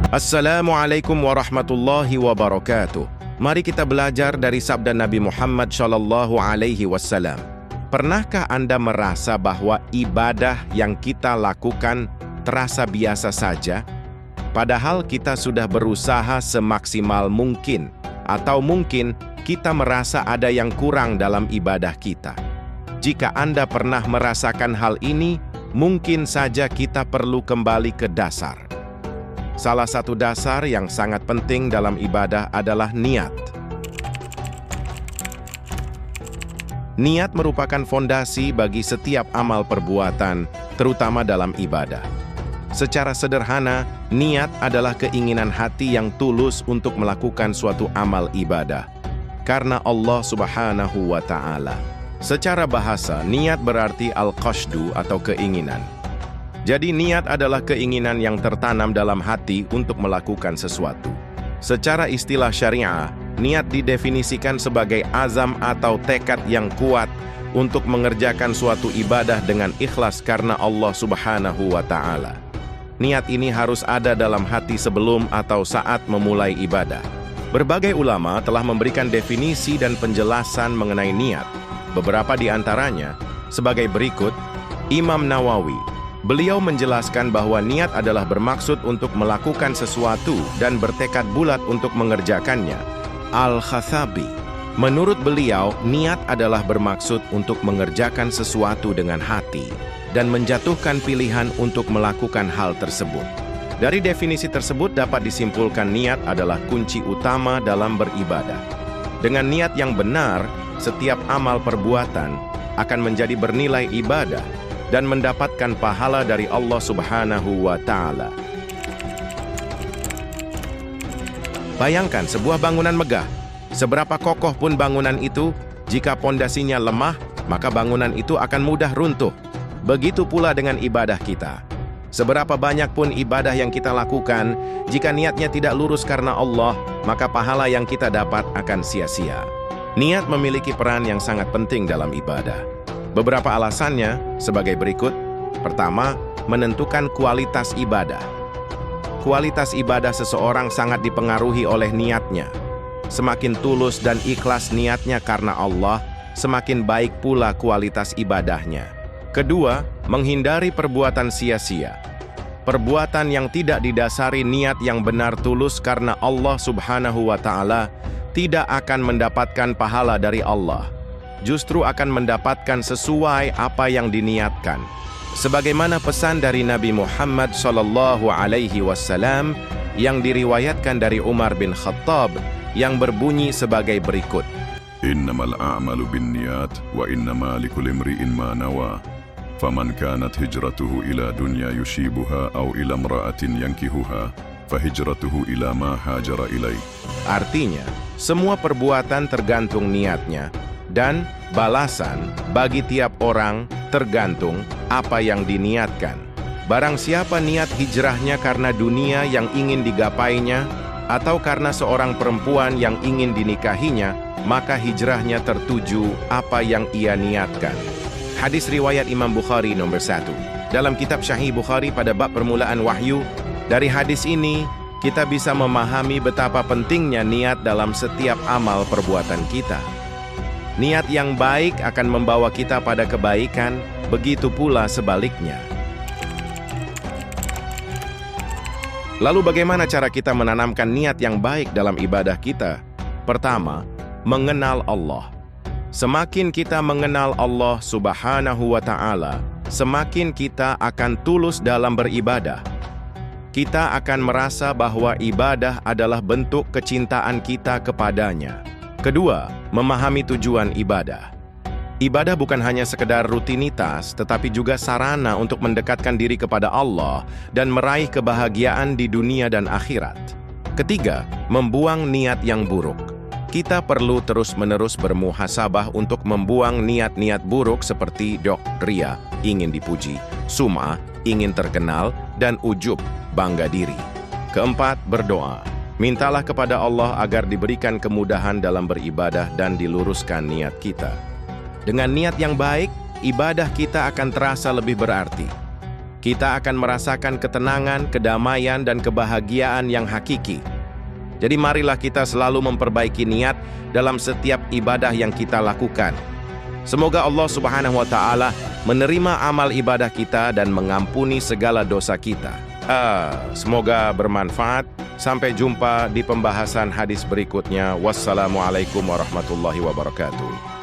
Assalamualaikum warahmatullahi wabarakatuh. Mari kita belajar dari sabda Nabi Muhammad SAW. Pernahkah Anda merasa bahwa ibadah yang kita lakukan terasa biasa saja? Padahal kita sudah berusaha semaksimal mungkin, atau mungkin kita merasa ada yang kurang dalam ibadah kita. Jika Anda pernah merasakan hal ini, mungkin saja kita perlu kembali ke dasar. Salah satu dasar yang sangat penting dalam ibadah adalah niat. Niat merupakan fondasi bagi setiap amal perbuatan, terutama dalam ibadah. Secara sederhana, niat adalah keinginan hati yang tulus untuk melakukan suatu amal ibadah karena Allah Subhanahu wa Ta'ala. Secara bahasa, niat berarti al-qasdu atau keinginan. Jadi niat adalah keinginan yang tertanam dalam hati untuk melakukan sesuatu. Secara istilah syariah, niat didefinisikan sebagai azam atau tekad yang kuat untuk mengerjakan suatu ibadah dengan ikhlas karena Allah Subhanahu wa Ta'ala. Niat ini harus ada dalam hati sebelum atau saat memulai ibadah. Berbagai ulama telah memberikan definisi dan penjelasan mengenai niat. Beberapa di antaranya sebagai berikut. Imam Nawawi, beliau menjelaskan bahwa niat adalah bermaksud untuk melakukan sesuatu dan bertekad bulat untuk mengerjakannya. Al-Khathabi, menurut beliau, niat adalah bermaksud untuk mengerjakan sesuatu dengan hati dan menjatuhkan pilihan untuk melakukan hal tersebut. Dari definisi tersebut dapat disimpulkan niat adalah kunci utama dalam beribadah. Dengan niat yang benar, setiap amal perbuatan akan menjadi bernilai ibadah dan mendapatkan pahala dari Allah Subhanahu wa Ta'ala. Bayangkan sebuah bangunan megah. Seberapa kokoh pun bangunan itu, jika pondasinya lemah, maka bangunan itu akan mudah runtuh. Begitu pula dengan ibadah kita. Seberapa banyak pun ibadah yang kita lakukan, jika niatnya tidak lurus karena Allah, maka pahala yang kita dapat akan sia-sia. Niat memiliki peran yang sangat penting dalam ibadah. Beberapa alasannya sebagai berikut. Pertama, menentukan kualitas ibadah. Kualitas ibadah seseorang sangat dipengaruhi oleh niatnya. Semakin tulus dan ikhlas niatnya karena Allah, semakin baik pula kualitas ibadahnya. Kedua, menghindari perbuatan sia-sia. Perbuatan yang tidak didasari niat yang benar tulus karena Allah Subhanahu wa Ta'ala tidak akan mendapatkan pahala dari Allah. Justru akan mendapatkan sesuai apa yang diniatkan. Sebagaimana pesan dari Nabi Muhammad SAW yang diriwayatkan dari Umar bin Khattab yang berbunyi sebagai berikut. Innamal a'malu binniyat wa innama likulli imri'in ma nawa. Faman kanat hijratuhu ila dunya yushibuha aw ila imra'atin yankihuha fahijratuhu ila ma hajara ilaih. Artinya, semua perbuatan tergantung niatnya. Dan balasan bagi tiap orang tergantung apa yang diniatkan. Barang siapa niat hijrahnya karena dunia yang ingin digapainya atau karena seorang perempuan yang ingin dinikahinya, maka hijrahnya tertuju apa yang ia niatkan. Hadis riwayat Imam Bukhari nomor 1. Dalam kitab Sahih Bukhari pada bab permulaan wahyu, dari hadis ini kita bisa memahami betapa pentingnya niat dalam setiap amal perbuatan kita. Niat yang baik akan membawa kita pada kebaikan, begitu pula sebaliknya. Lalu bagaimana cara kita menanamkan niat yang baik dalam ibadah kita? Pertama, mengenal Allah. Semakin kita mengenal Allah Subhanahu wa Ta'ala, semakin kita akan tulus dalam beribadah. Kita akan merasa bahwa ibadah adalah bentuk kecintaan kita kepadanya. Kedua, memahami tujuan ibadah. Ibadah bukan hanya sekedar rutinitas, tetapi juga sarana untuk mendekatkan diri kepada Allah dan meraih kebahagiaan di dunia dan akhirat. Ketiga, membuang niat yang buruk. Kita perlu terus-menerus bermuhasabah untuk membuang niat-niat buruk seperti ria, ingin dipuji, sum'ah, ingin terkenal, dan ujub, bangga diri. Keempat, berdoa. Mintalah kepada Allah agar diberikan kemudahan dalam beribadah dan diluruskan niat kita. Dengan niat yang baik, ibadah kita akan terasa lebih berarti. kita akan merasakan ketenangan, kedamaian, dan kebahagiaan yang hakiki. Jadi marilah kita selalu memperbaiki niat dalam setiap ibadah yang kita lakukan. Semoga Allah Subhanahu wa Ta'ala menerima amal ibadah kita dan mengampuni segala dosa kita. Semoga bermanfaat. Sampai jumpa di pembahasan hadis berikutnya. Wassalamualaikum warahmatullahi wabarakatuh.